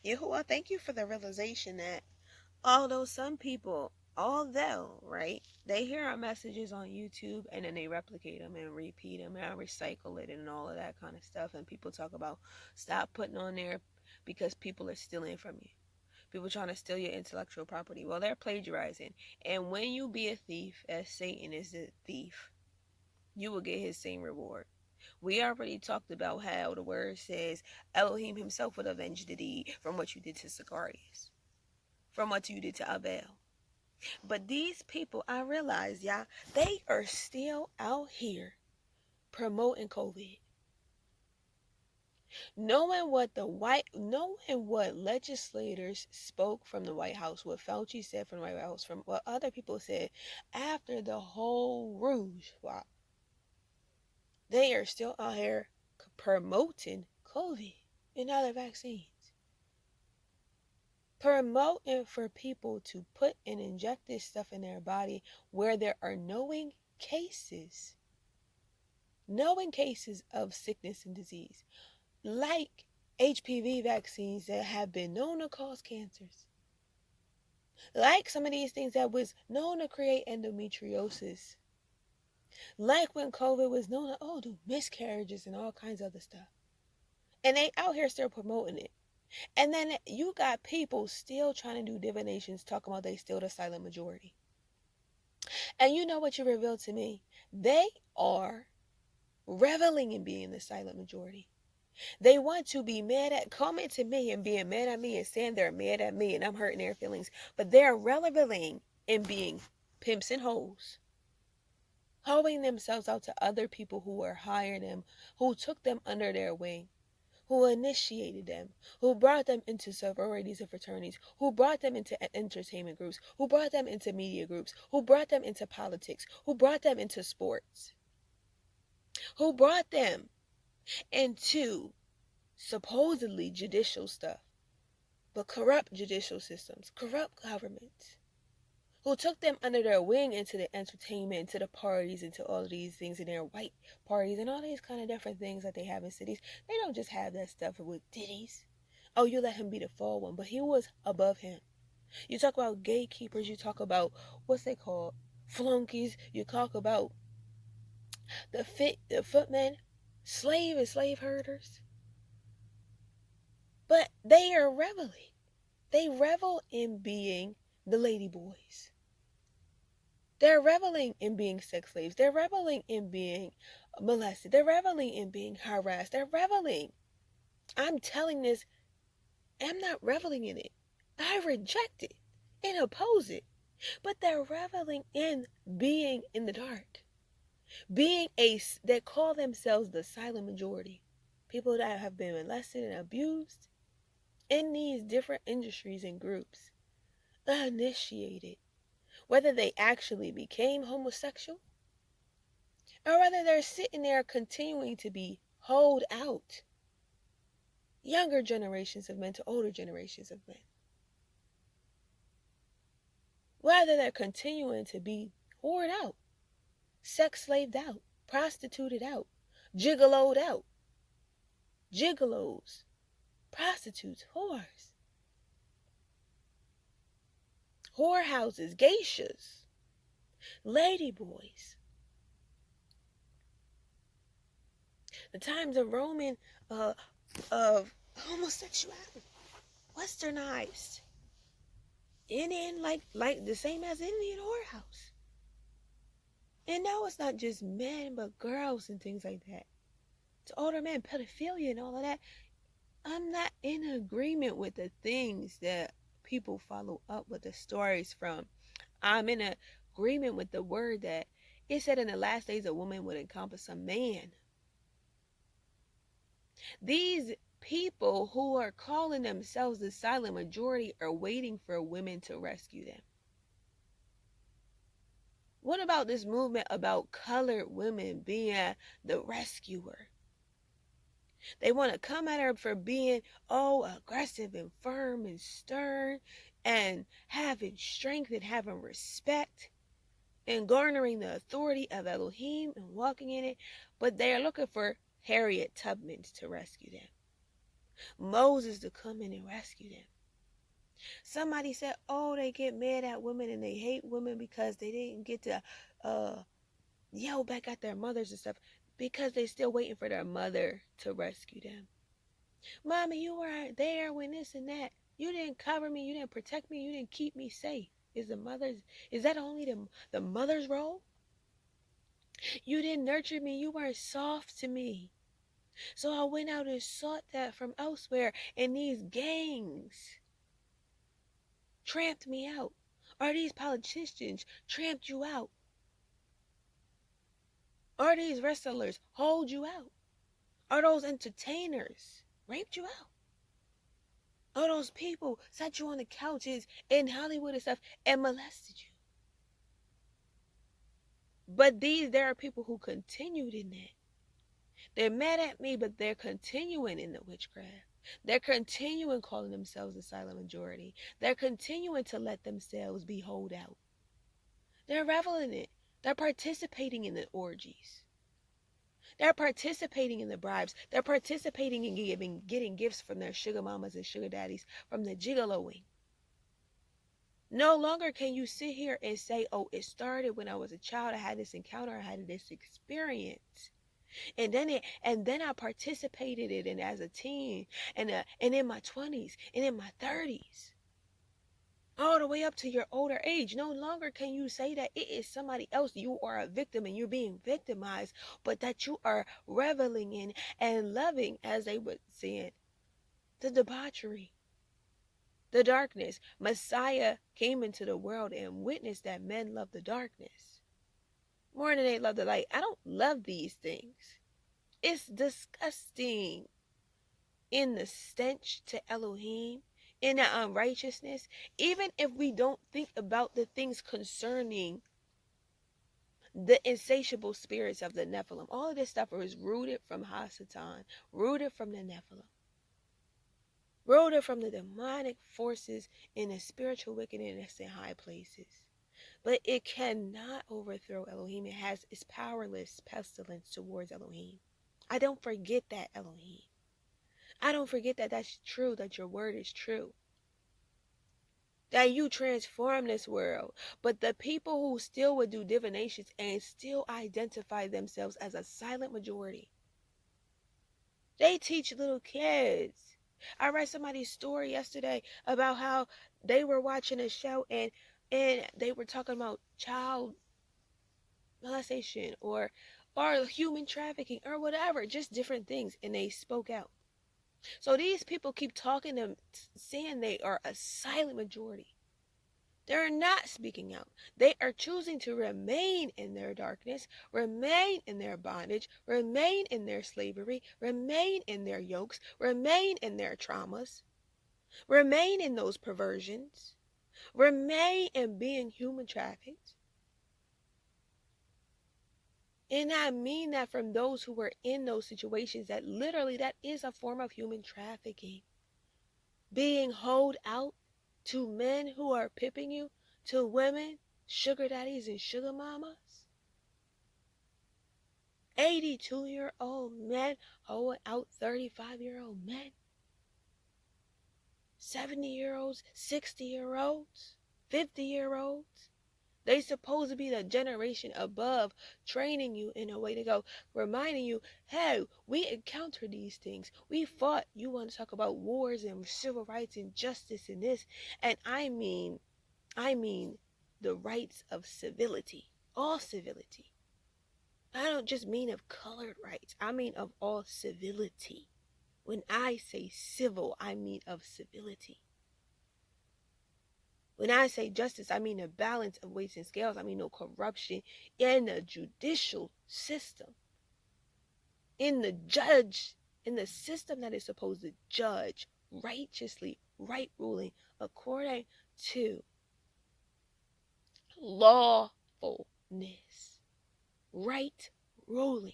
Yahuah, thank you for the realization that although, right, they hear our messages on YouTube and then they replicate them and repeat them and recycle it and all of that kind of stuff. And people talk about stop putting on there because people are stealing from you. People trying to steal your intellectual property. Well, they're plagiarizing. And when you be a thief, as Satan is a thief, you will get his same reward. We already talked about how the word says Elohim himself would avenge the deed from what you did to Sicarius, from what you did to Abel. But these people, I realize, y'all, they are still out here promoting COVID. Knowing what legislators spoke from the White House, what Fauci said from the White House, from what other people said after the whole Rouge swap, they are still out here promoting COVID and other vaccines. Promoting for people to put and inject this stuff in their body where there are knowing cases of sickness and disease, like HPV vaccines that have been known to cause cancers, like some of these things that was known to create endometriosis, like when COVID was known to do miscarriages and all kinds of other stuff. And they out here still promoting it. And then you got people still trying to do divinations talking about they still the silent majority. And you know what you revealed to me? They are reveling in being the silent majority. They want to be mad at, coming to me and being mad at me and saying they're mad at me and I'm hurting their feelings. But they're reveling in being pimps and hoes, hoeing themselves out to other people who are higher than them, who took them under their wing, who initiated them, who brought them into sororities and fraternities, who brought them into entertainment groups, who brought them into media groups, who brought them into politics, who brought them into sports, who brought them into supposedly judicial stuff, but corrupt judicial systems, corrupt governments, who took them under their wing into the entertainment, into the parties, into all of these things in their white parties and all these kind of different things that they have in cities. They don't just have that stuff with ditties. Oh, you let him be the fall one, but he was above him. You talk about gatekeepers, you talk about what's they called, flunkies, you talk about the footmen, slave herders. But they are reveling. They revel in being the lady boys. They're reveling in being sex slaves. They're reveling in being molested. They're reveling in being harassed. They're reveling. I'm telling this, I'm not reveling in it. I reject it and oppose it. But they're reveling in being in the dark. That call themselves the silent majority. People that have been molested and abused in these different industries and groups. Initiated. Whether they actually became homosexual or whether they're sitting there continuing to be hoed out. Younger generations of men to older generations of men. Whether they're continuing to be whored out, sex slaved out, prostituted out, gigoloed out. Gigolos, prostitutes, whores. Whorehouses, geishas, ladyboys. The times of Roman of homosexuality, westernized, Indian like the same as Indian whorehouse. And now it's not just men but girls and things like that. It's older men, pedophilia and all of that. I'm not in agreement with the things that people follow up with the stories from. I'm in agreement with the word that it said in the last days a woman would encompass a man. These people who are calling themselves the silent majority are waiting for women to rescue them. What about this movement about colored women being the rescuer? They want to come at her for being aggressive and firm and stern and having strength and having respect and garnering the authority of Elohim and walking in it. But they are looking for Harriet Tubman to rescue them. Moses to come in and rescue them. Somebody said, oh, they get mad at women and they hate women because they didn't get to yell back at their mothers and stuff, because they're still waiting for their mother to rescue them. Mommy, you weren't there when this and that. You didn't cover me. You didn't protect me. You didn't keep me safe. Is that only the mother's role? You didn't nurture me. You weren't soft to me. So I went out and sought that from elsewhere, and these gangs tramped me out. Or these politicians tramped you out. Or these wrestlers hold you out. Or those entertainers raped you out. Or those people sat you on the couches in Hollywood and stuff and molested you. But there are people who continued in that. They're mad at me, but they're continuing in the witchcraft. They're continuing calling themselves the silent majority. They're continuing to let themselves be holed out. They're reveling in it. They're participating in the orgies. They're participating in the bribes. They're participating in getting gifts from their sugar mamas and sugar daddies, from the gigoloing. No longer can you sit here and say, oh, it started when I was a child. I had this encounter. I had this experience. And then I participated in it as a teen and in my 20s and in my 30s. All the way up to your older age. No longer can you say that it is somebody else. You are a victim and you're being victimized, but that you are reveling in and loving, as they would say it, the debauchery, the darkness. Messiah came into the world and witnessed that men love the darkness more than they love the light. I don't love these things. It's disgusting. In the stench to Elohim, in the unrighteousness, even if we don't think about the things concerning the insatiable spirits of the Nephilim. All of this stuff is rooted from Hasatan, rooted from the Nephilim, rooted from the demonic forces in the spiritual wickedness in high places. But it cannot overthrow Elohim. It's powerless pestilence towards Elohim. I don't forget that, Elohim. I don't forget that that's true, that your word is true. That you transform this world. But the people who still would do divinations and still identify themselves as a silent majority, they teach little kids. I read somebody's story yesterday about how they were watching a show and they were talking about child molestation or human trafficking or whatever, just different things, and they spoke out. So these people keep talking them, saying they are a silent majority. They're not speaking out. They are choosing to remain in their darkness, remain in their bondage, remain in their slavery, remain in their yokes, remain in their traumas, remain in those perversions, remain in being human trafficked. And I mean that from those who were in those situations, that literally that is a form of human trafficking. Being holed out to men who are pimping you, to women, sugar daddies and sugar mamas. 82-year-old men holding out 35-year-old men. 70-year-olds, 60-year-olds, 50-year-olds. They supposed to be the generation above, training you in a way to go, reminding you, hey, we encountered these things. We fought. You want to talk about wars and civil rights and justice and this. And I mean the rights of civility, all civility. I don't just mean of colored rights. I mean of all civility. When I say civil, I mean of civility. When I say justice, I mean a balance of weights and scales. I mean no corruption in the judicial system. In the system that is supposed to judge righteously, right ruling, according to lawfulness, right ruling.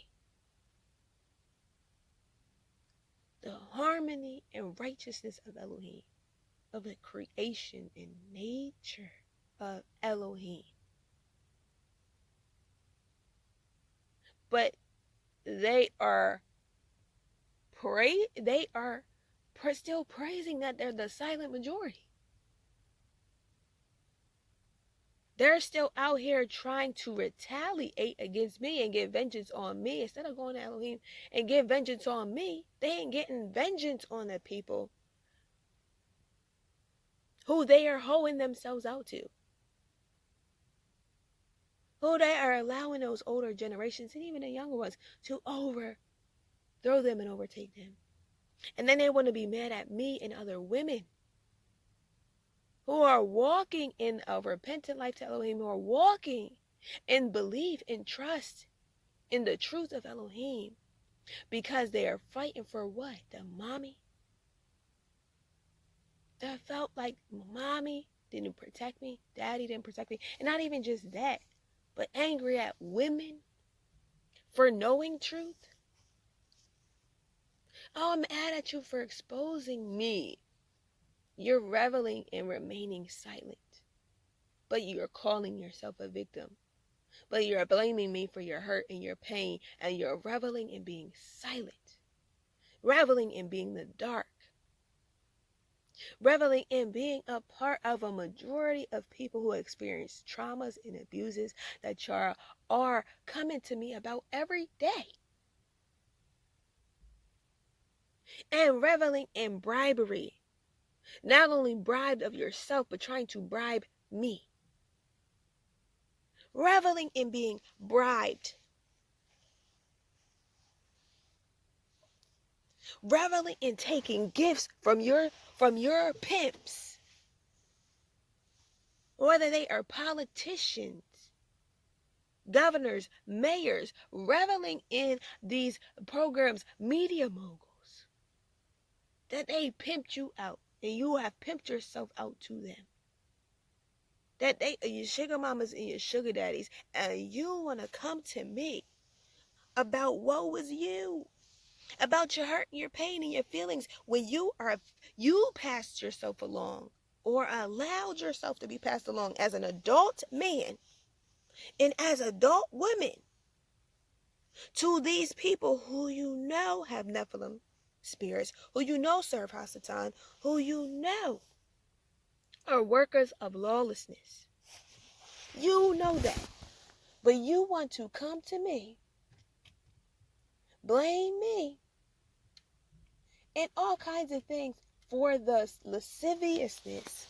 The harmony and righteousness of Elohim, of the creation and nature of Elohim. But they are still praising that they're the silent majority. They're still out here trying to retaliate against me and get vengeance on me. Instead of going to Elohim and get vengeance on me, they ain't getting vengeance on the people who they are hoeing themselves out to. Who they are allowing those older generations and even the younger ones to overthrow them and overtake them. And then they want to be mad at me and other women who are walking in a repentant life to Elohim, who are walking in belief and trust in the truth of Elohim, because they are fighting for what? The mommy that felt like mommy didn't protect me, daddy didn't protect me, and not even just that, but angry at women for knowing truth. Oh, I'm mad at you for exposing me. You're reveling in remaining silent, but you're calling yourself a victim. But you're blaming me for your hurt and your pain, and you're reveling in being silent, reveling in being the dark, reveling in being a part of a majority of people who experience traumas and abuses that are coming to me about every day. And reveling in bribery. Not only bribed of yourself, but trying to bribe me. Reveling in being bribed. Reveling in taking gifts from your pimps. Whether they are politicians, governors, mayors, reveling in these programs, media moguls, that they pimped you out and you have pimped yourself out to them. That they are your sugar mamas and your sugar daddies, and you want to come to me about woe is you, about your hurt and your pain and your feelings when you passed yourself along or allowed yourself to be passed along as an adult man and as adult women to these people who you know have Nephilim spirits, who you know serve Hasatan, who you know are workers of lawlessness. You know that. But you want to come to me, blame me, and all kinds of things for the lasciviousness.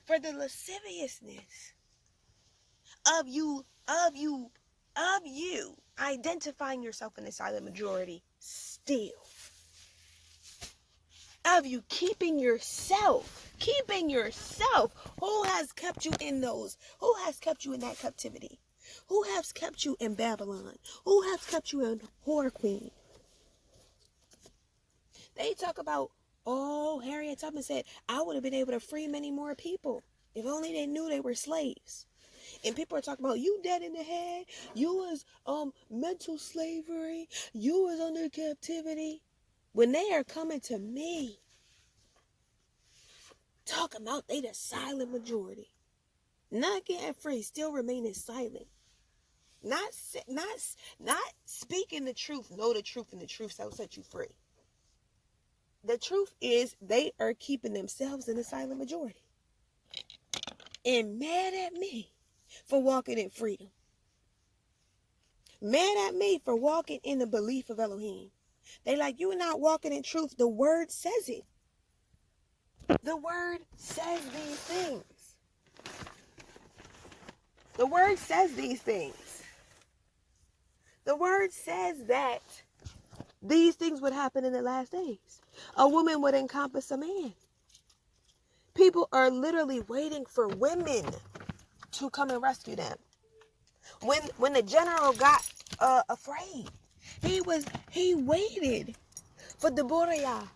For the lasciviousness of you identifying yourself in the silent majority still. Of you keeping yourself. Who has kept you in those? Who has kept you in that captivity? Who has kept you in Babylon? Who has kept you in Whore Queen? They talk about, Harriet Tubman said, I would have been able to free many more people if only they knew they were slaves. And people are talking about, you dead in the head, you was mental slavery, you was under captivity. When they are coming to me, talking about they the silent majority, not getting free, still remaining silent, not speaking the truth, know the truth, and the truth shall set you free. The truth is they are keeping themselves in the silent majority and mad at me for walking in freedom, mad at me for walking in the belief of Elohim. They like, you're not walking in truth. The word says it. The word says these things. The word says these things. The word says that these things would happen in the last days. A woman would encompass a man. People are literally waiting for women to come and rescue them. When the general got afraid, he waited for the Boreah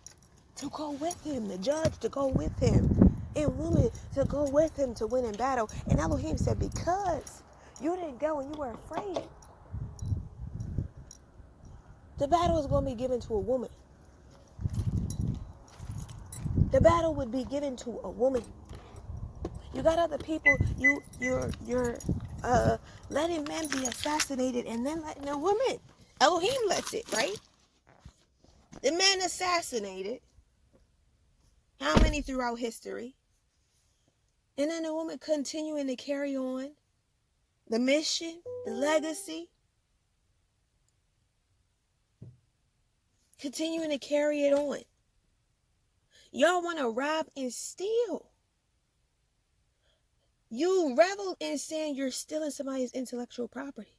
to go with him, the judge to go with him, and women to go with him to win in battle. And Elohim said, because you didn't go and you were afraid, the battle is going to be given to a woman. The battle would be given to a woman. You got other people, you're letting men be assassinated and then letting a woman. Elohim lets it, right? The man assassinated. How many throughout history? And then the woman continuing to carry on the mission, the legacy, continuing to carry it on. Y'all want to rob and steal. You revel in saying you're stealing somebody's intellectual property.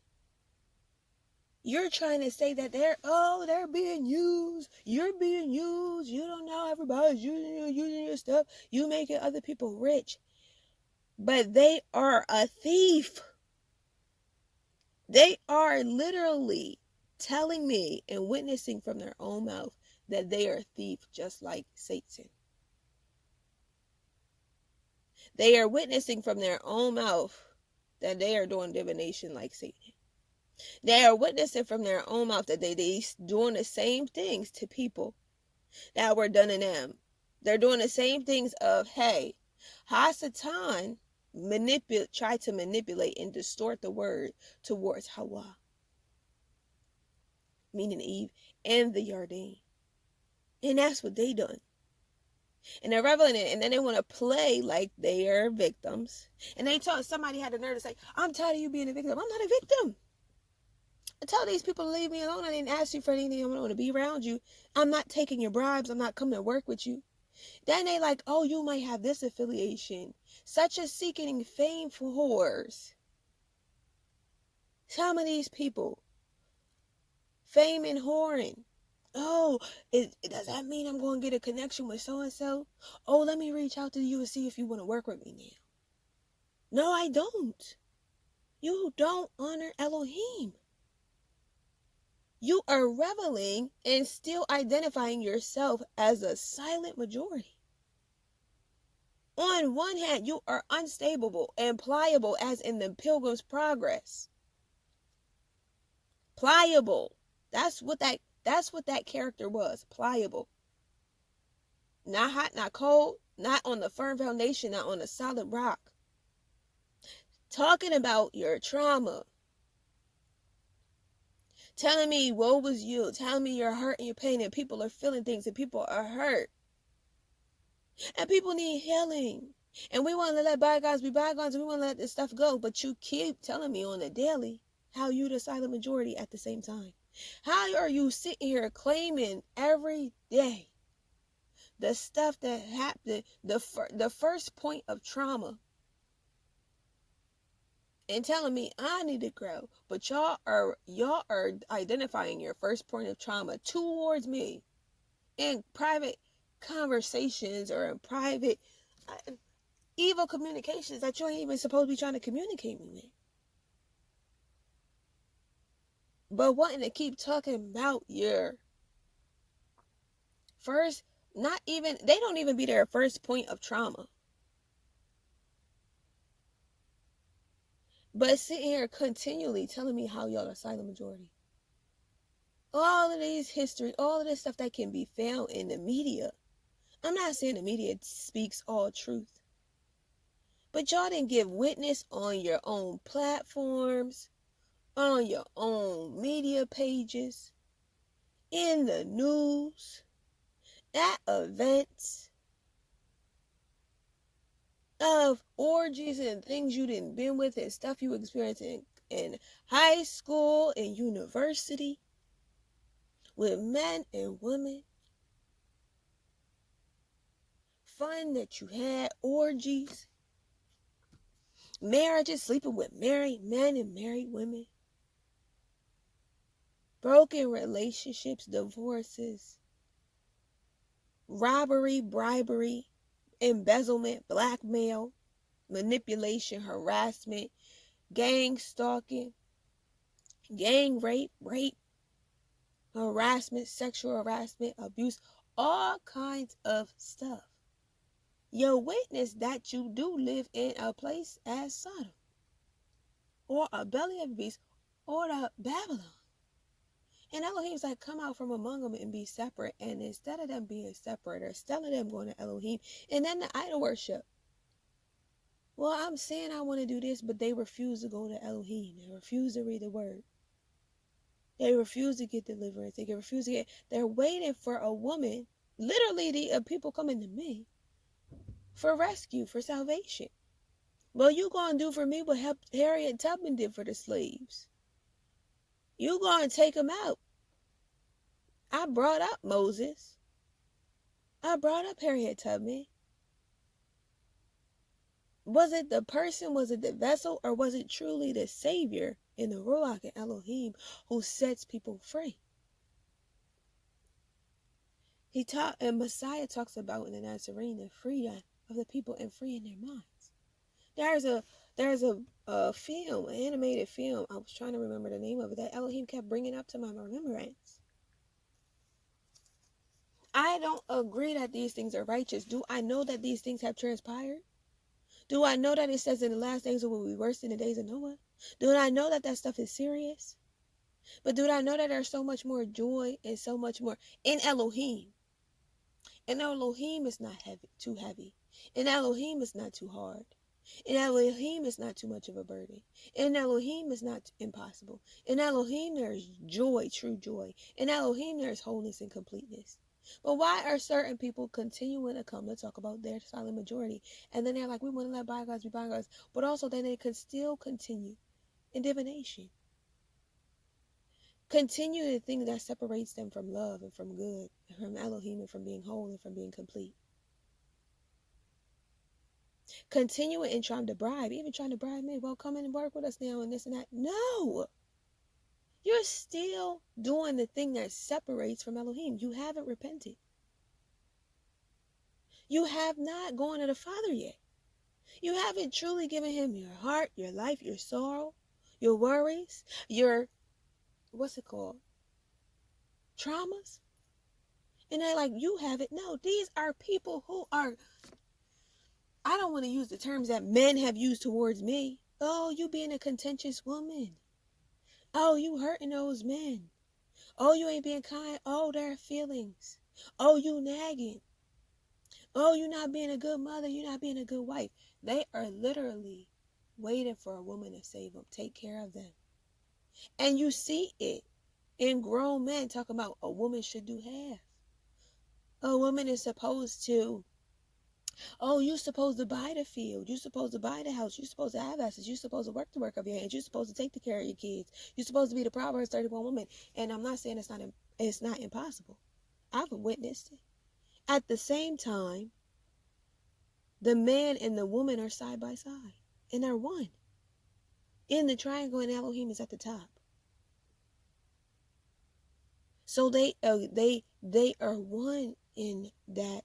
You're trying to say that they're being used. You're being used. You don't know everybody's using your stuff. You making other people rich. But they are a thief. They are literally telling me and witnessing from their own mouth that they are a thief just like Satan. They are witnessing from their own mouth that they are doing divination like Satan. They are witnessing from their own mouth that they doing the same things to people that were done to them. They're doing the same things of, hey, Hasatan try to manipulate and distort the word towards Hawa, meaning Eve, and the Yarden. And that's what they done. And they're reveling in it, and then they want to play like they are victims. And they told somebody had the nerve to say, I'm tired of you being a victim. I'm not a victim. I tell these people to leave me alone. I didn't ask you for anything. I want to be around you. I'm not taking your bribes. I'm not coming to work with you. Then they like, oh, you might have this affiliation. Such as seeking fame for whores. Some of these people, fame and whoring. Oh, does that mean I'm going to get a connection with so-and-so? Oh, let me reach out to you and see if you want to work with me now. No, I don't. You don't honor Elohim. You are reveling and still identifying yourself as a silent majority. On one hand, you are unstable and pliable as in the Pilgrim's Progress. Pliable. That's what that character was. Pliable. Not hot, not cold, not on the firm foundation, not on a solid rock. Talking about your trauma. Telling me, woe was you. Telling me you're hurt and you're pain and people are feeling things and people are hurt. And people need healing. And we want to let bygones be bygones and we want to let this stuff go. But you keep telling me on the daily how you the silent majority at the same time. How are you sitting here claiming every day the stuff that happened, the first point of trauma, and telling me I need to grow, but y'all are identifying your first point of trauma towards me in private conversations or in private evil communications that you ain't even supposed to be trying to communicate me with. But wanting to keep talking about your first, they don't even be their first point of trauma. But sitting here continually telling me how y'all are silent majority. All of these history, all of this stuff that can be found in the media. I'm not saying the media speaks all truth. But y'all didn't give witness on your own platforms, on your own media pages, in the news, at events, of orgies and things you didn't been with and stuff you experienced in high school and university with men and women, fun that you had, orgies, marriages, sleeping with married men and married women, broken relationships, divorces, robbery, bribery, embezzlement, blackmail, manipulation, harassment, gang stalking, gang rape, harassment, sexual harassment, abuse, all kinds of stuff. Your witness that you do live in a place as Sodom, or a belly of a beast, or the Babylon. And Elohim's like, come out from among them and be separate. And instead of them being separate, or instead of them going to Elohim, and then the idol worship. Well, I'm saying I want to do this, but they refuse to go to Elohim. They refuse to read the word. They refuse to get deliverance. They refuse to get. They're waiting for a woman. Literally, the people coming to me for rescue, for salvation. Well, you gonna do for me what Harriet Tubman did for the slaves. You gonna take them out. I brought up Moses. I brought up Harriet Tubman. Was it the person, was it the vessel, or was it truly the Savior in the Ruah and Elohim who sets people free? He taught, and Messiah talks about in the Nazarene the freedom of the people and freeing their minds. There's a film, an animated film. I was trying to remember the name of it that Elohim kept bringing up to my remembrance. I don't agree that these things are righteous. Do I know that these things have transpired? Do I know that it says in the last days it will be worse than the days of Noah? Do I know that that stuff is serious? But do I know that there's so much more joy and so much more in Elohim? And Elohim is not too heavy. And Elohim is not too hard. In Elohim is not too much of a burden. In Elohim is not impossible. In Elohim there is joy, true joy. In Elohim there is wholeness and completeness. But why are certain people continuing to come to talk about their silent majority? And then they're like, we want to let bygones be bygones. But also then they could still continue in divination. Continue the thing that separates them from love and from good, and from Elohim and from being whole and from being complete. Continuing and trying to bribe, even trying to bribe me. Well, come in and work with us now and this and that. No! You're still doing the thing that separates from Elohim. You haven't repented. You have not gone to the Father yet. You haven't truly given him your heart, your life, your sorrow, your worries, your, what's it called? Traumas. And they're like, you haven't. No, these are people who are, I don't want to use the terms that men have used towards me. Oh, you being a contentious woman. Oh, you hurting those men. Oh, you ain't being kind. Oh, their feelings. Oh, you nagging. Oh, you not being a good mother. You not being a good wife. They are literally waiting for a woman to save them, take care of them. And you see it in grown men talking about a woman should do half. A woman is supposed to, oh, you're supposed to buy the field. You're supposed to buy the house. You're supposed to have assets. You're supposed to work the work of your hands. You're supposed to take the care of your kids. You're supposed to be the Proverbs 31 woman. And I'm not saying it's not impossible. I've witnessed it. At the same time, the man and the woman are side by side. And they're one. In the triangle, and Elohim is at the top. So they are one in that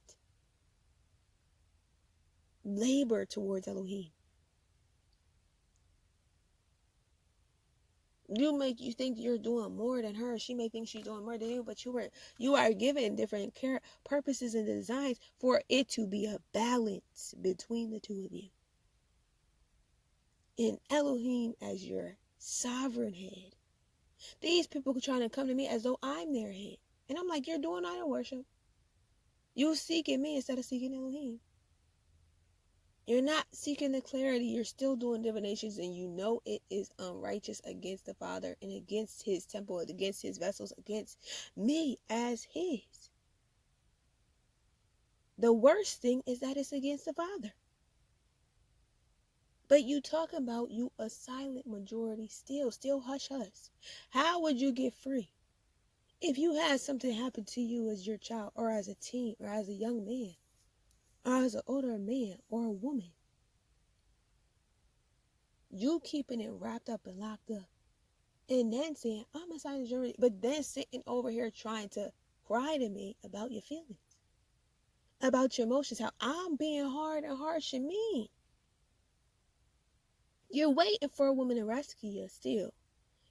labor towards Elohim. You think you're doing more than her. She may think she's doing more than you, but you are given different purposes and designs for it to be a balance between the two of you. And Elohim as your sovereign head. These people are trying to come to me as though I'm their head. And I'm like, you're doing idol worship. You seeking me instead of seeking Elohim. You're not seeking the clarity. You're still doing divinations, and you know it is unrighteous against the Father and against his temple, against his vessels, against me as his. The worst thing is that it's against the Father. But you talking about you a silent majority still hush hush. How would you get free? If you had something happen to you as your child or as a teen or as a young man or as an older man or a woman, you keeping it wrapped up and locked up. And then saying, I'm a silent majority, but then sitting over here trying to cry to me about your feelings, about your emotions, how I'm being hard and harsh to me. You're waiting for a woman to rescue you still.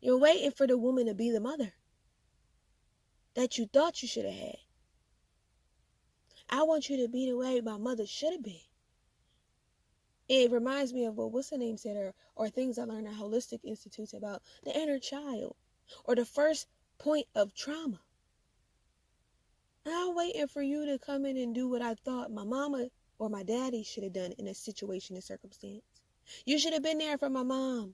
You're waiting for the woman to be the mother that you thought you should have had. I want you to be the way my mother should have been. It reminds me of what's the name said, or things I learned at Holistic Institutes about the inner child, or the first point of trauma. I'm waiting for you to come in and do what I thought my mama or my daddy should have done in a situation and circumstance. You should have been there for my mom.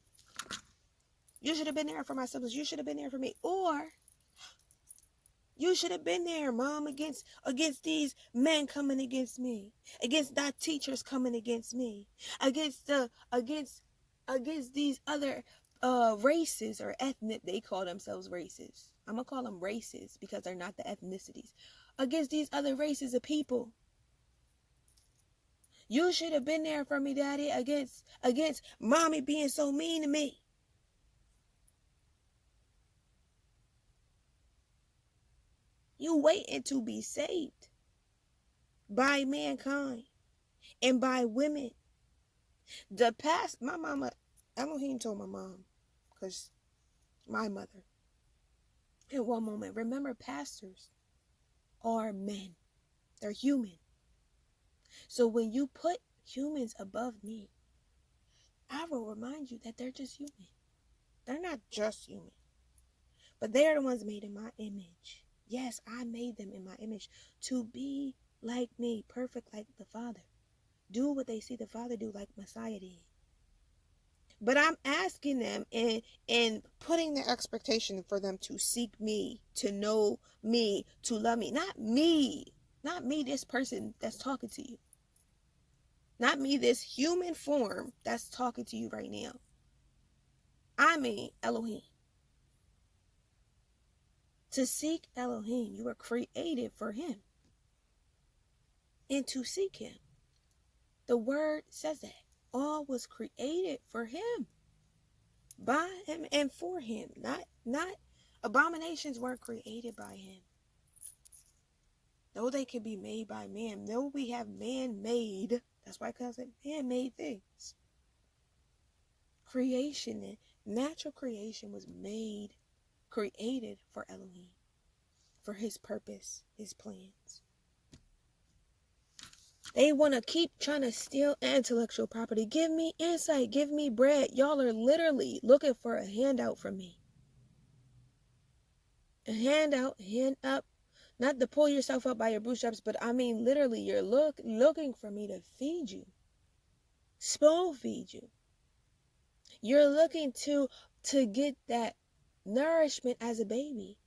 You should have been there for my siblings. You should have been there for me. Or you should have been there, Mom, against these men coming against me, against that teachers coming against me, against these other races or ethnic. They call themselves races. I'm gonna call them races because they're not the ethnicities. Against these other races of people. You should have been there for me, Daddy, against Mommy being so mean to me. You waiting to be saved by mankind and by women. The past, my mama, Elohim told my mom, because my mother, in one moment, remember, pastors are men. They're human. So when you put humans above me, I will remind you that they're just human. They're not just human, but they're the ones made in my image. Yes, I made them in my image to be like me, perfect like the Father. Do what they see the Father do, like Messiah did. But I'm asking them and putting the expectation for them to seek me, to know me, to love me. Not me, this person that's talking to you. Not me, this human form that's talking to you right now. I mean Elohim. To seek Elohim, you were created for him. And to seek him. The word says that. All was created for him. By him and for him. Not abominations weren't created by him. Though they could be made by man. Though we have man-made. That's why I call it man-made things. Creation and natural creation was created for Elohim. For his purpose, his plans. They want to keep trying to steal intellectual property. Give me insight. Give me bread. Y'all are literally looking for a handout from me. A handout, hand up. Not to pull yourself up by your bootstraps, but I mean literally you're looking for me to feed you. Spoon feed you. You're looking to get that nourishment as a baby.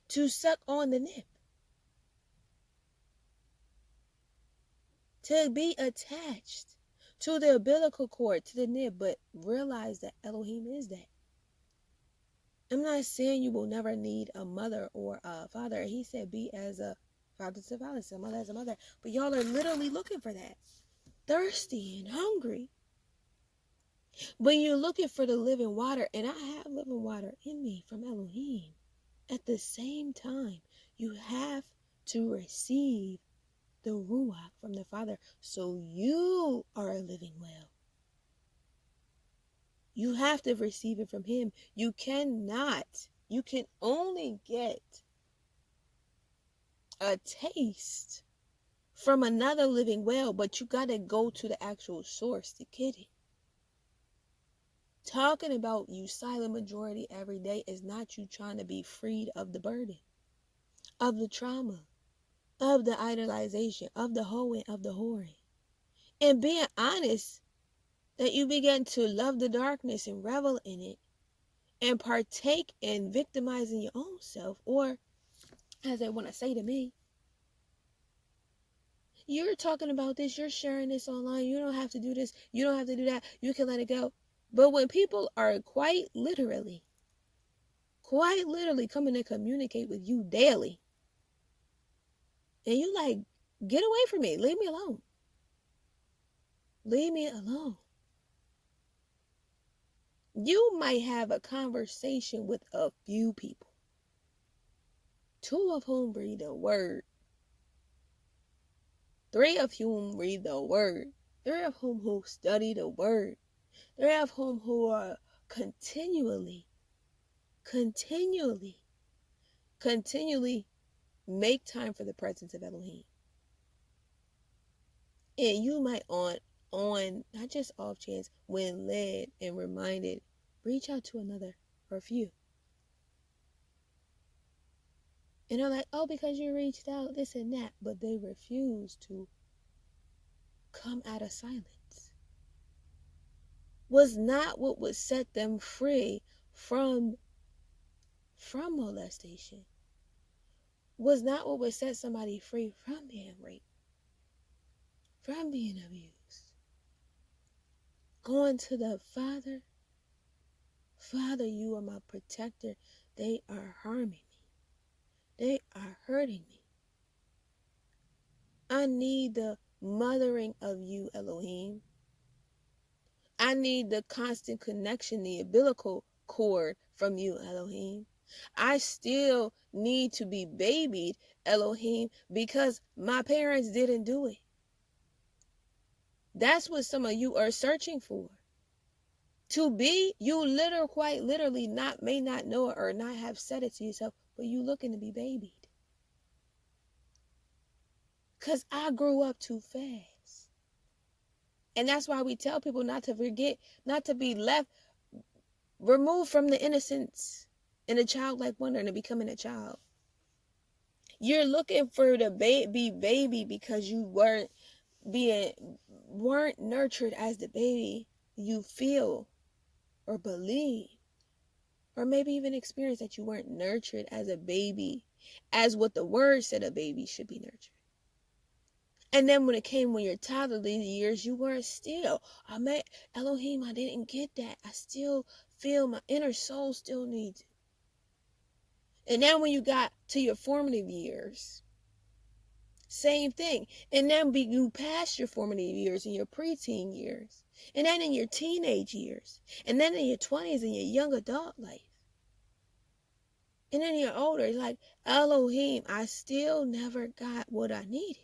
To suck on the nip. To be attached to the umbilical cord, to the nib, but realize that Elohim is that. I'm not saying you will never need a mother or a father. He said be as a father to father, a mother as a mother. But y'all are literally looking for that. Thirsty and hungry. But you're looking for the living water. And I have living water in me from Elohim. At the same time, you have to receive the Ruah from the Father. So you are a living well. You have to receive it from him. You can only get a taste from another living well, but you got to go to the actual source to get it. Talking about you silent majority every day is not you trying to be freed of the burden, of the trauma, of the idolization, of the hoeing, of the whoring. And being honest that you begin to love the darkness and revel in it and partake in victimizing your own self, or as they want to say to me, you're talking about this, you're sharing this online, you don't have to do this, you don't have to do that, you can let it go. But when people are quite literally coming to communicate with you daily, and you like, get away from me, leave me alone. Leave me alone. You might have a conversation with a few people, 2 of whom read the word, 3 of whom read the word, 3 of whom who study the word, 3 of whom who are continually make time for the presence of Elohim. And you might on not just off chance, when led and reminded, reach out to another or a few. And they're like, oh, because you reached out, this and that. But they refuse to come out of silence. Was not what would set them free from molestation was not what would set somebody free from being raped, from being abused. Going to the Father, Father, you are my protector. They are harming me. They are hurting me. I need the mothering of you, Elohim. I need the constant connection, the umbilical cord from you, Elohim. I still need to be babied, Elohim, because my parents didn't do it. That's what some of you are searching for. To be, you quite literally may not know it or not have said it to yourself, but you looking to be babied. Because I grew up too fast. And that's why we tell people not to forget, not to be removed from the innocence and the childlike wonder and becoming a child. You're looking for the baby because you weren't nurtured as the baby you feel or believe, or maybe even experience that you weren't nurtured as a baby, as what the word said a baby should be nurtured. And then when your toddlerly years, you weren't still. Elohim, I didn't get that. I still feel my inner soul still needs it. And then when you got to your formative years, same thing. And then you passed your formative years and your preteen years. And then in your teenage years. And then in your 20s and your young adult life. And then you're older. It's like, Elohim, I still never got what I needed.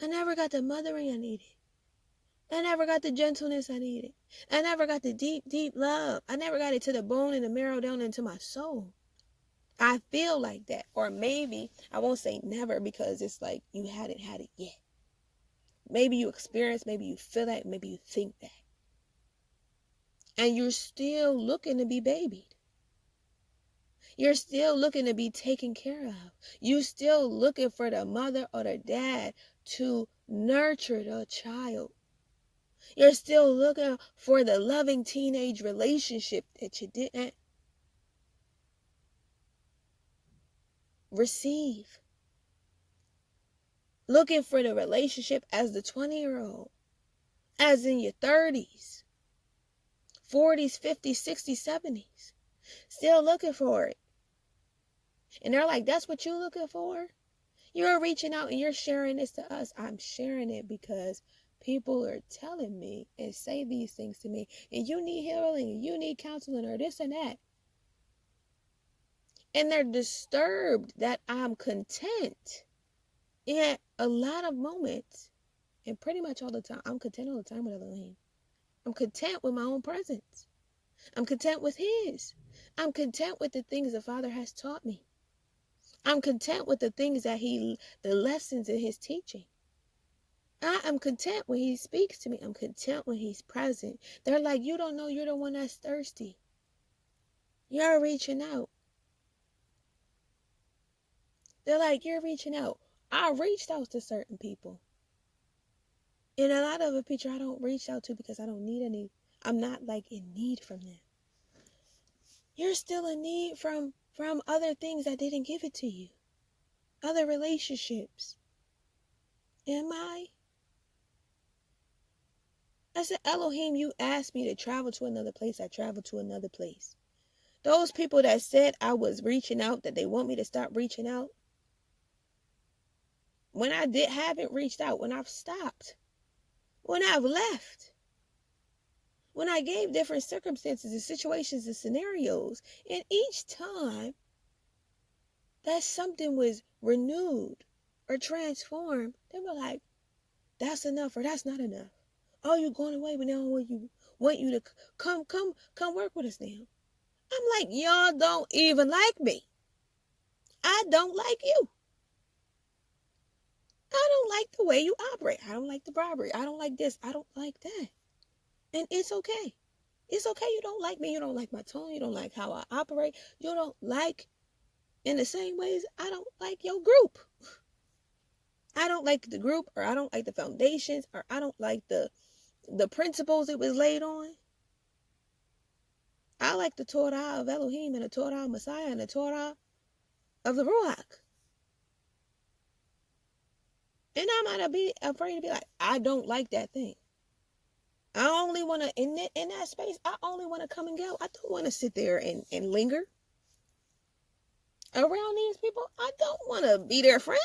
I never got the mothering I needed. I never got the gentleness I needed. I never got the deep, deep love. I never got it to the bone and the marrow down into my soul. I feel like that. Or maybe, I won't say never because it's like you hadn't had it yet. Maybe you experience, maybe you feel that, maybe you think that. And you're still looking to be babied. You're still looking to be taken care of. You're still looking for the mother or the dad to nurture the child. You're still looking for the loving teenage relationship that you didn't receive. Looking for the relationship as the 20-year-old, as in your 30s, 40s, 50s, 60s, 70s. Still looking for it. And they're like, that's what you're looking for? You're reaching out and you're sharing this to us. I'm sharing it because people are telling me and say these things to me. And you need healing, and you need counseling, or this and that. And they're disturbed that I'm content. In a lot of moments, and pretty much all the time, I'm content all the time with Elohim. I'm content with my own presence. I'm content with His. I'm content with the things the Father has taught me. I'm content with the things that the lessons in His teaching. I am content when He speaks to me. I'm content when He's present. They're like, you don't know, you're the one that's thirsty. You're reaching out. They're like, you're reaching out. I reached out to certain people. And a lot of the people I don't reach out to because I don't need any. I'm not like in need from them. You're still in need from other things that didn't give it to you. Other relationships. Am I? I said, Elohim, you asked me to travel to another place. I traveled to another place. Those people that said I was reaching out, that they want me to stop reaching out. When I haven't reached out, when I've stopped, when I've left, when I gave different circumstances and situations and scenarios, and each time that something was renewed or transformed, they were like, that's enough or that's not enough. Oh, you're going away, but now want you to come work with us now. I'm like, y'all don't even like me. I don't like you. I don't like the way you operate. I don't like the bribery. I don't like this. I don't like that. And it's okay. It's okay. You don't like me. You don't like my tone. You don't like how I operate. You don't like, in the same ways, I don't like your group. I don't like the group, or I don't like the foundations, or I don't like the principles it was laid on. I like the Torah of Elohim and the Torah of Messiah and the Torah of the Ruach. And I'm not be afraid to be like, I don't like that thing. I only want to, in that space, I only want to come and go. I don't want to sit there and linger around these people. I don't want to be their friend.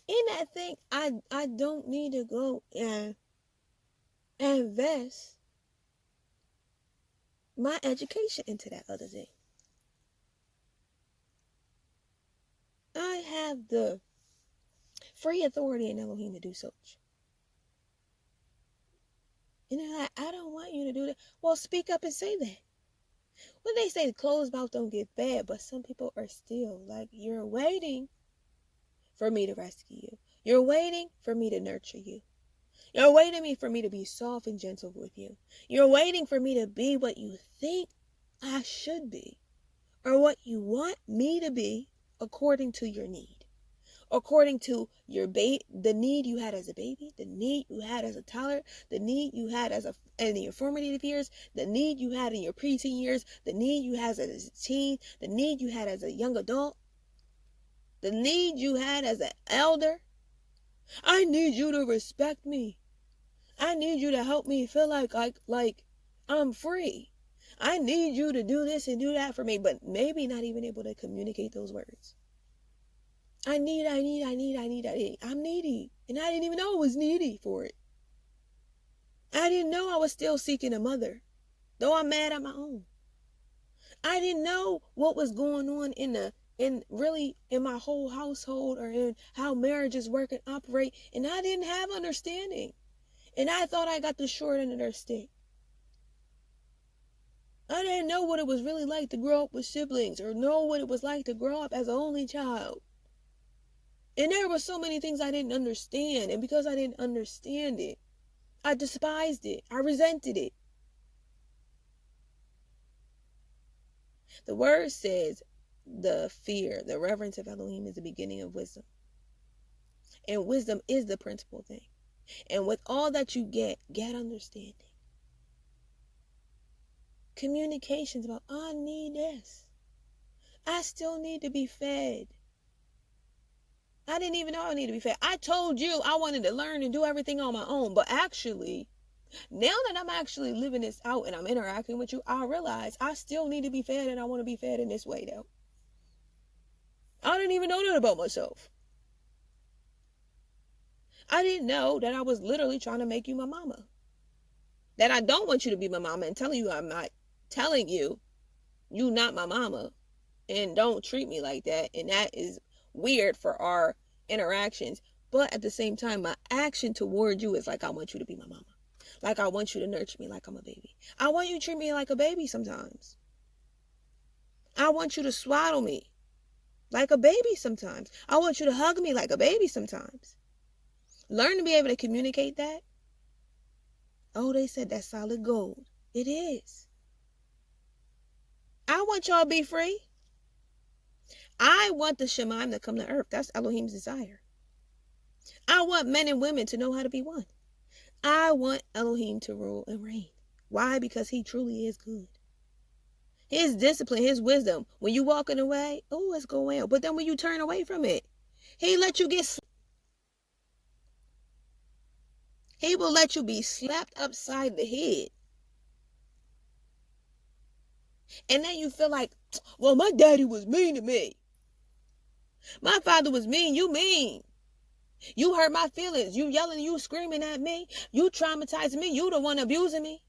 In that thing, I don't need to go and invest my education into that other thing. I have the free authority in Elohim to do such. And they're like, I don't want you to do that. Well, speak up and say that. When they say the closed mouth don't get fed, but some people are still like, you're waiting for me to rescue you. You're waiting for me to nurture you. You're waiting for me to be soft and gentle with you. You're waiting for me to be what you think I should be, or what you want me to be according to your need. According to the need you had as a baby, the need you had as a toddler, the need you had in your formative years, the need you had in your preteen years, the need you had as a teen, the need you had as a young adult, the need you had as an elder. I need you to respect me. I need you to help me feel like I'm free. I need you to do this and do that for me, but maybe not even able to communicate those words. I'm needy. And I didn't even know I was needy for it. I didn't know I was still seeking a mother, though I'm mad at my own. I didn't know what was going on in my whole household, or in how marriages work and operate. And I didn't have understanding. And I thought I got the short end of their stick. I didn't know what it was really like to grow up with siblings, or know what it was like to grow up as an only child. And there were so many things I didn't understand. And because I didn't understand it, I despised it. I resented it. The word says the reverence of Elohim is the beginning of wisdom. And wisdom is the principal thing. And with all that you get understanding. Communications about, I need this. I still need to be fed. I didn't even know I needed to be fed. I told you I wanted to learn and do everything on my own. But actually, now that I'm actually living this out and I'm interacting with you, I realize I still need to be fed, and I want to be fed in this way though. I didn't even know that about myself. I didn't know that I was literally trying to make you my mama. That I don't want you to be my mama, and telling you I'm not telling you not my mama, and don't treat me like that. And that is weird for our interactions. But at the same time, my action toward you is like, I want you to be my mama. Like, I want you to nurture me like I'm a baby. I want you to treat me like a baby sometimes. I want you to swaddle me like a baby sometimes. I want you to hug me like a baby sometimes. Learn to be able to communicate that. Oh, they said that's solid gold. It is. I want y'all to be free. I want the Shemaim to come to earth. That's Elohim's desire. I want men and women to know how to be one. I want Elohim to rule and reign. Why? Because he truly is good. His discipline, his wisdom. When you walking away, oh, it's going well. But then when you turn away from it, he let you he will let you be slapped upside the head. And then you feel like, well, my daddy was mean to me. My father was mean. You mean. You hurt my feelings. You yelling, you screaming at me. You traumatizing me. You the one abusing me.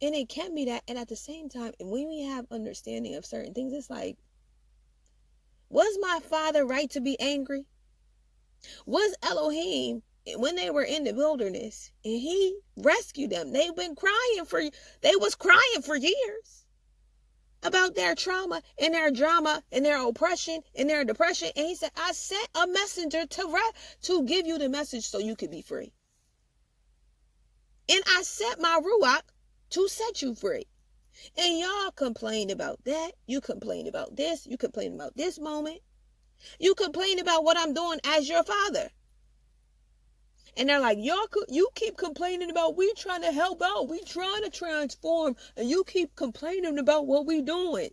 And it can be that. And at the same time, when we have understanding of certain things, it's like, was my father right to be angry? Was Elohim, when they were in the wilderness and he rescued them, they was crying for years about their trauma and their drama and their oppression and their depression. And he said, I sent a messenger to give you the message so you could be free. And I sent my Ruach to set you free. And y'all complain about that. You complain about this. You complain about this moment. You complain about what I'm doing as your father. And they're like, you keep complaining about we trying to help out. We trying to transform. And you keep complaining about what we doing.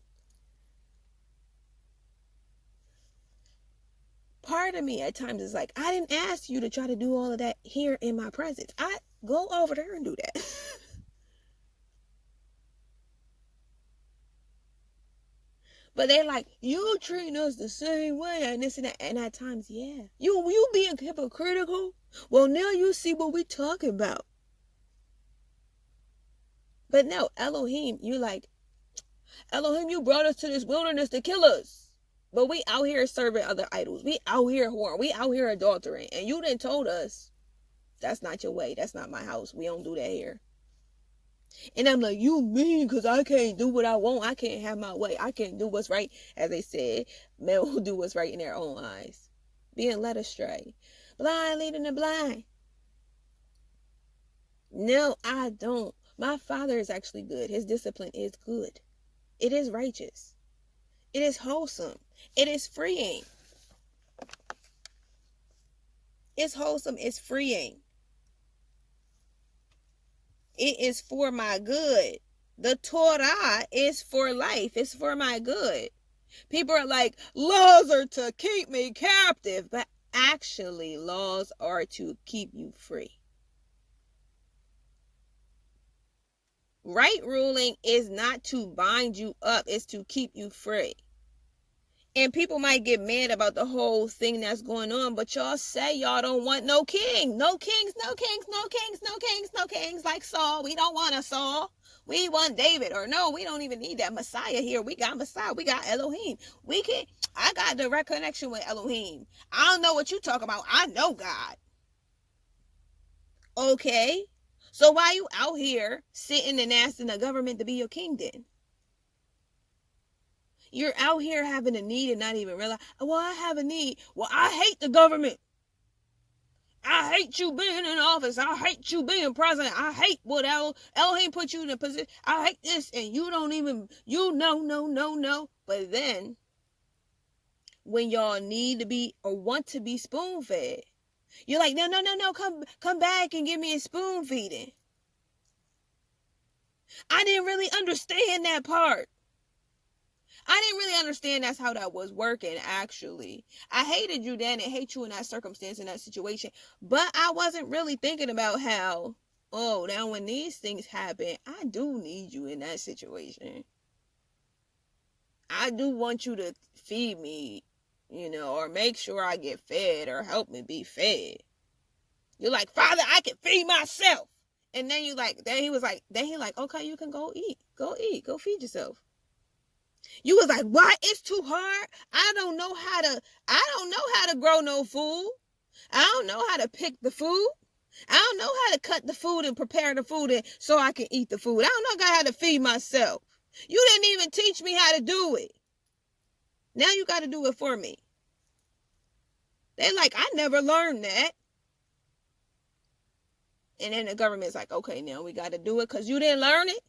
Part of me at times is like, I didn't ask you to try to do all of that here in my presence. I go over there and do that. But they're like, you treating us the same way and this and that. And at times, yeah. You being hypocritical? Well, now you see what we talking about. But no, Elohim, Elohim, you brought us to this wilderness to kill us. But we out here serving other idols. We out here whoring. We out here adulterating. And you done told us, that's not your way. That's not my house. We don't do that here. And I'm like, you mean because I can't do what I want. I can't have my way. I can't do what's right. As they said, men will do what's right in their own eyes. Being led astray. Blind leading the blind. No, I don't. My Father is actually good. His discipline is good. It is righteous. It is wholesome. It is freeing. It's wholesome. It's freeing. It is for my good. The Torah is for life. It's for my good. People are like, laws are to keep me captive. But actually, laws are to keep you free. Right ruling is not to bind you up. It's to keep you free. And people might get mad about the whole thing that's going on, but y'all say y'all don't want no king. No kings, no kings, no kings, no kings, no kings. Like Saul, we don't want a Saul. We want David. Or no, we don't even need that Messiah here. We got Messiah. We got Elohim. I got direct connection with Elohim. I don't know what you talk about. I know God. Okay. So why you out here sitting and asking the government to be your king then? You're out here having a need and not even realize, well, I have a need. Well, I hate the government. I hate you being in office. I hate you being president. I hate what Elohim put you in a position. I hate this. And you don't even, no. But then, when y'all need to be or want to be spoon fed, you're like, no, come back and give me a spoon feeding. I didn't really understand that part. I didn't really understand that's how that was working, actually. I hated you then and hate you in that circumstance, in that situation. But I wasn't really thinking about how, now when these things happen, I do need you in that situation. I do want you to feed me, or make sure I get fed or help me be fed. You're like, Father, I can feed myself. And then he was like, okay, you can go eat. Go feed yourself. You was like, what? It's too hard. I don't know how to grow no food. I don't know how to pick the food. I don't know how to cut the food and prepare the food so I can eat the food. I don't know how to feed myself. You didn't even teach me how to do it. Now you got to do it for me. They like, I never learned that. And then the government's like, okay, now we got to do it because you didn't learn it.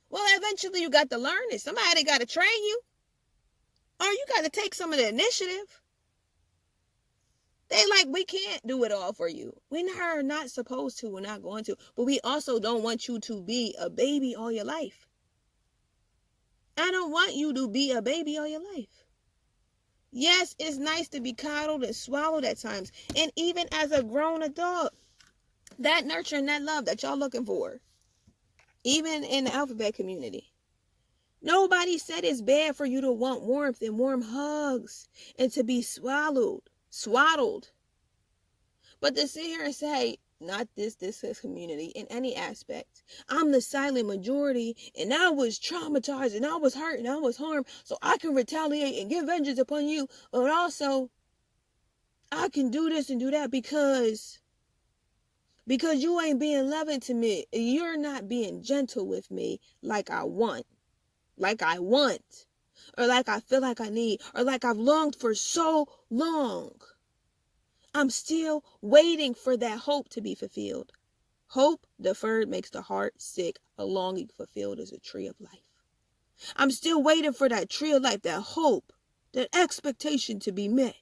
Well, eventually you got to learn it. Somebody got to train you. Or you got to take some of the initiative. They like, we can't do it all for you. We are not supposed to. We're not going to. But we also don't want you to be a baby all your life. I don't want you to be a baby all your life. Yes, it's nice to be coddled and swallowed at times. And even as a grown adult, that nurture and that love that y'all looking for. Even in the alphabet community. Nobody said it's bad for you to want warmth and warm hugs and to be swaddled. But to sit here and say, not this community in any aspect. I'm the silent majority and I was traumatized and I was hurt and I was harmed. So I can retaliate and get vengeance upon you. But also, I can do this and do that because you ain't being loving to me. You're not being gentle with me like I want. Or like I feel like I need. Or like I've longed for so long. I'm still waiting for that hope to be fulfilled. Hope deferred makes the heart sick. A longing fulfilled is a tree of life. I'm still waiting for that tree of life, that hope, that expectation to be met.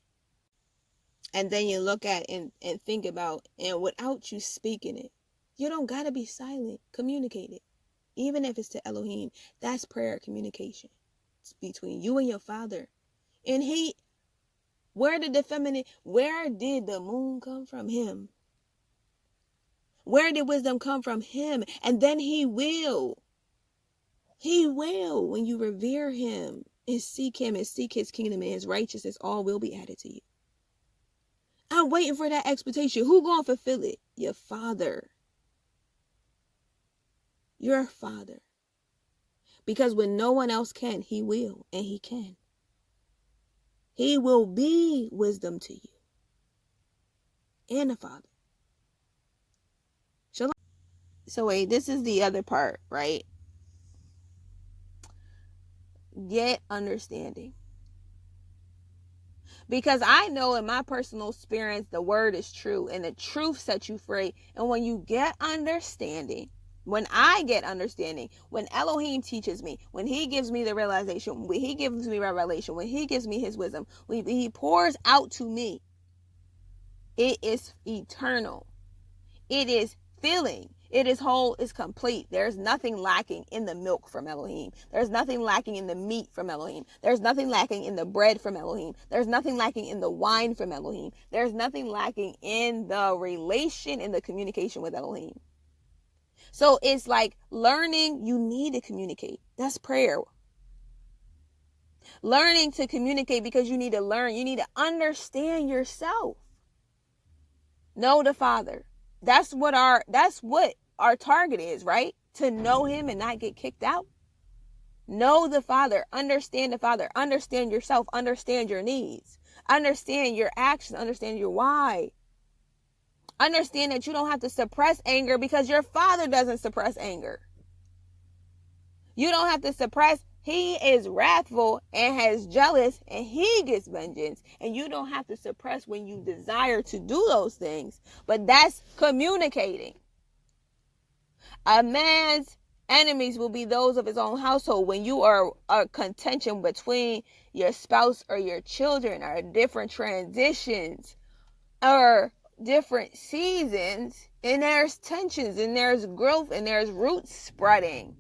And then you look at and think about, and without you speaking it, you don't got to be silent. Communicate it. Even if it's to Elohim, that's prayer communication. It's between you and your Father. And where did the moon come from? Him. Where did wisdom come from? Him. And then he will, when you revere him and seek him and seek his kingdom and his righteousness, all will be added to you. I'm waiting for that expectation. Who gonna fulfill it? Your Father. Your Father. Because when no one else can, he will, and he can. He will be wisdom to you and the Father. So wait, this is the other part, right? Get understanding. Because I know in my personal experience, the word is true and the truth sets you free. And when you get understanding, when I get understanding, when Elohim teaches me, when he gives me the realization, when he gives me revelation, when he gives me his wisdom, when he pours out to me, it is eternal. It is filling. It is whole, is complete. There's nothing lacking in the milk from Elohim. There's nothing lacking in the meat from Elohim. There's nothing lacking in the bread from Elohim. There's nothing lacking in the wine from Elohim. There's nothing lacking in the relation and the communication with Elohim. So it's like learning, you need to communicate. That's prayer. Learning to communicate because you need to learn. You need to understand yourself. Know the Father. That's what our target is, right? To know him and not get kicked out. Know the Father. Understand the Father. Understand yourself. Understand your needs. Understand your actions. Understand your why. Understand that you don't have to suppress anger because your Father doesn't suppress anger. You don't have to suppress. He is wrathful and has jealous and he gets vengeance. And you don't have to suppress when you desire to do those things. But that's communicating. A man's enemies will be those of his own household. When you are a contention between your spouse or your children or different transitions or different seasons, and there's tensions and there's growth and there's roots spreading.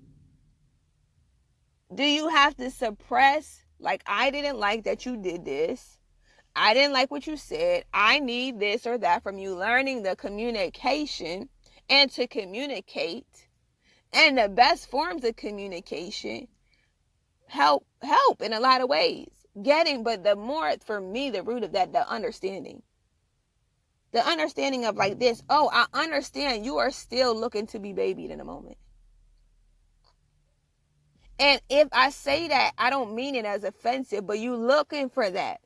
Do you have to suppress? Like, I didn't like that you did this. I didn't like what you said. I need this or that from you. Learning the communication and to communicate. And the best forms of communication help in a lot of ways. But the more, for me, the root of that, the understanding. The understanding of like this. Oh, I understand you are still looking to be babied in a moment. And if I say that, I don't mean it as offensive, but you looking for that.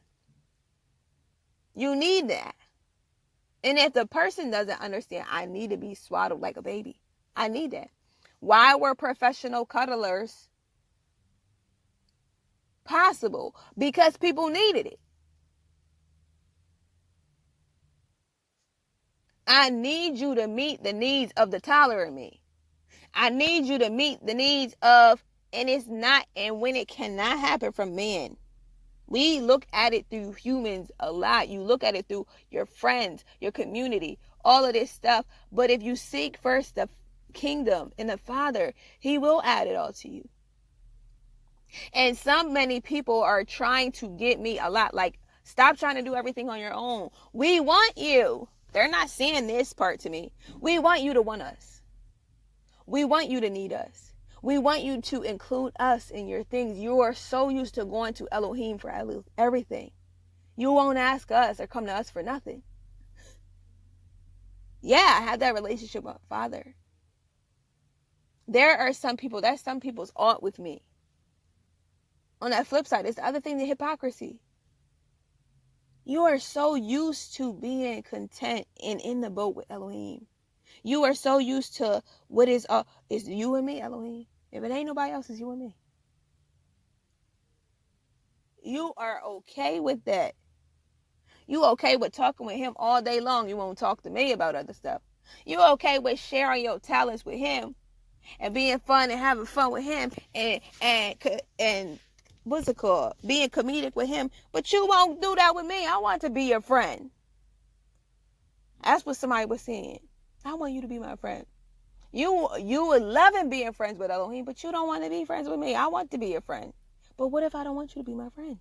You need that. And if the person doesn't understand, I need to be swaddled like a baby. I need that. Why were professional cuddlers possible? Because people needed it. I need you to meet the needs of the toddler in me. I need you to meet the needs of, and when it cannot happen from men. We look at it through humans a lot. You look at it through your friends, your community, all of this stuff. But if you seek first the kingdom and the Father, he will add it all to you. And many people are trying to get me a lot. Like, stop trying to do everything on your own. We want you. They're not saying this part to me. We want you to want us. We want you to need us. We want you to include us in your things. You are so used to going to Elohim for everything. You won't ask us or come to us for nothing. Yeah, I have that relationship with Father. There are some people, that's some people's aunt with me. On that flip side, it's the other thing, the hypocrisy. You are so used to being content and in the boat with Elohim. You are so used to what is you and me, Elohim. If it ain't nobody else, it's you and me. You are okay with that. You okay with talking with him all day long. You won't talk to me about other stuff. You okay with sharing your talents with him and being fun and having fun with him and what's it called? Being comedic with him. But you won't do that with me. I want to be your friend. That's what somebody was saying. I want you to be my friend. You would love in being friends with Elohim, but you don't want to be friends with me. I want to be your friend. But what if I don't want you to be my friend?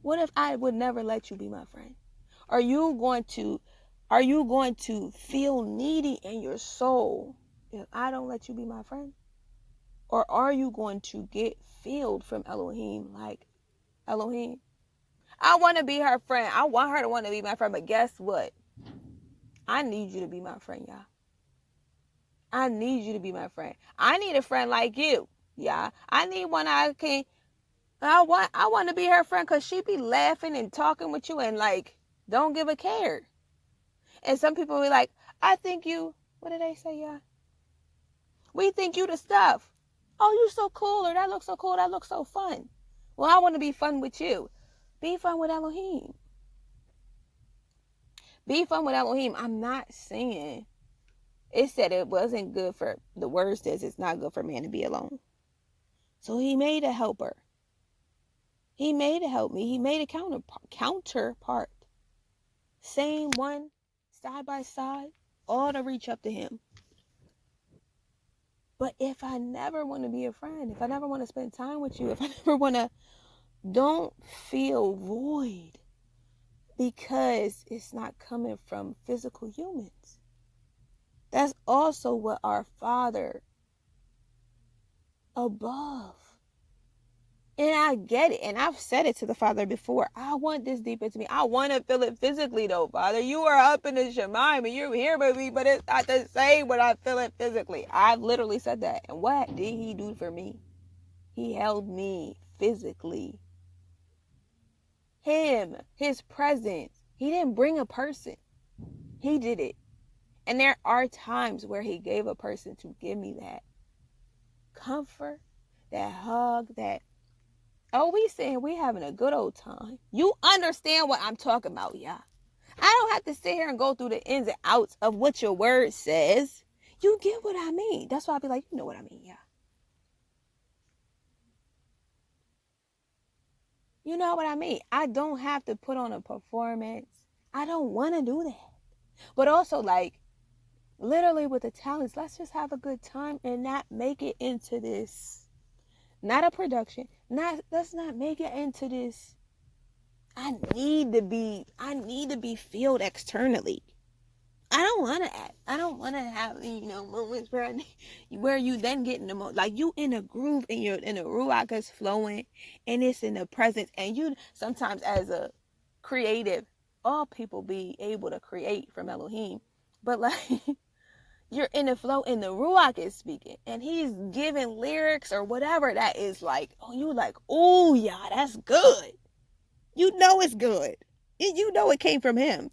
What if I would never let you be my friend? Are you going to feel needy in your soul if I don't let you be my friend? Or are you going to get filled from Elohim like Elohim? I want to be her friend. I want her to want to be my friend, but guess what? I need you to be my friend, y'all. I need you to be my friend. I need a friend like you, yeah. I need one I want to be her friend because she be laughing and talking with you and like don't give a care. And some people be like, I think you, what did they say, yeah? We think you the stuff. Oh, you so cool, or that looks so cool, that looks so fun. Well, I want to be fun with you. Be fun with Elohim. Be fun with Elohim. I'm not saying, it said it wasn't good for, the word says it's not good for man to be alone. So he made a helper. He made to help me. He made a counterpart. Same one, side by side, all to reach up to him. But if I never want to be a friend, if I never want to spend time with you, if I never want to, don't feel void because it's not coming from physical humans. That's also what our Father above. And I get it. And I've said it to the Father before. I want this deep into me. I want to feel it physically though, Father. You are up in the Shemaim and you're here with me, but it's not the same when I feel it physically. I've literally said that. And what did he do for me? He held me physically. Him, his presence. He didn't bring a person. He did it. And there are times where he gave a person to give me that comfort, that hug, that, oh, we saying we having a good old time. You understand what I'm talking about, yeah. I don't have to sit here and go through the ins and outs of what your word says. You get what I mean. That's why I be like, you know what I mean, yeah. You know what I mean? I don't have to put on a performance. I don't want to do that. But also, like, literally with the talents, let's just have a good time and not make it into this, not a production. Let's not make it into this. I need to be filled externally. I don't want to act. I don't want to have, moments where you then get in the like you in a groove and you're in a Ruah is flowing and it's in the presence. And you sometimes as a creative, all people be able to create from Elohim, but like you're in the flow and the Ruach is speaking and he's giving lyrics or whatever that is like, oh, you like, oh yeah, that's good. You know it's good. You know it came from him.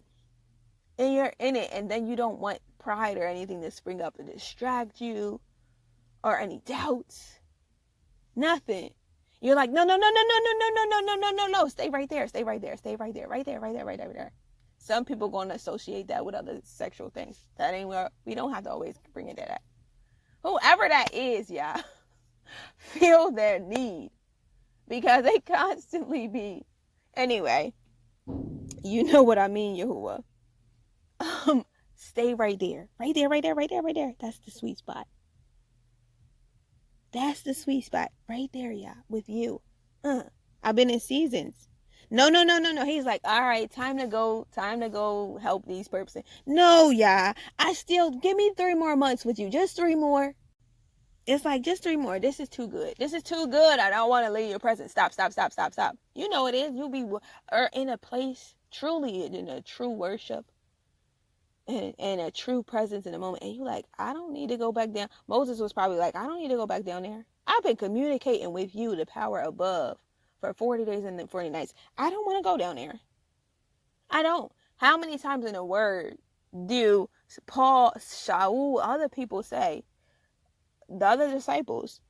And you're in it, and then you don't want pride or anything to spring up and distract you or any doubts. Nothing. You're like, no. Stay right there. Right there. Some people going to associate that with other sexual things. That ain't where we don't have to always bring it to that. Whoever that is, yeah, feel their need because they constantly be. Anyway, you know what I mean, Yahuah. Stay right there. Right there. That's the sweet spot. That's the sweet spot. Right there, yeah, with you. I've been in seasons. No. He's like, all right, time to go help these person. No, yeah. I still give me 3 more months with you. Just 3 more. It's like just 3 more. This is too good. I don't want to leave your presence. Stop. You know it is. You'll be in a place truly in a true worship. And a true presence in the moment. And you like, I don't need to go back down. Moses was probably like, I don't need to go back down there. I've been communicating with you, the power above, for 40 days and then 40 nights. I don't want to go down there. I don't. How many times in the word do Paul, Shaul, other people say, the other disciples,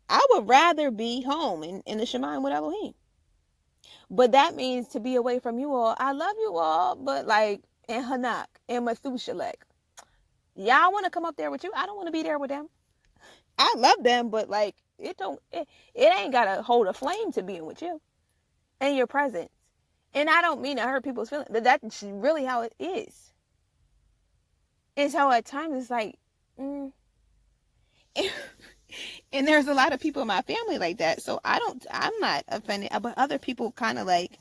I would rather be home in the Shemaim with Elohim. But that means to be away from you all. I love you all, but like, and Hanak and Methuselah. Y'all want to come up there with you? I don't want to be there with them. I love them, but like it ain't gotta hold a flame to being with you and your presence. And I don't mean to hurt people's feelings, but that's really how it is. And so at times it's like, and there's a lot of people in my family like that. So I'm not offended, but other people kind of like,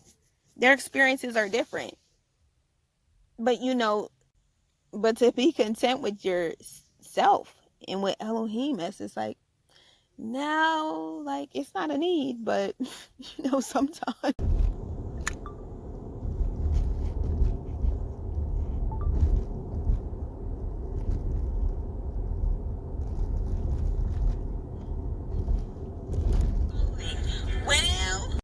their experiences are different. But but to be content with yourself and with Elohim is, it's like, now, like, it's not a need, but sometimes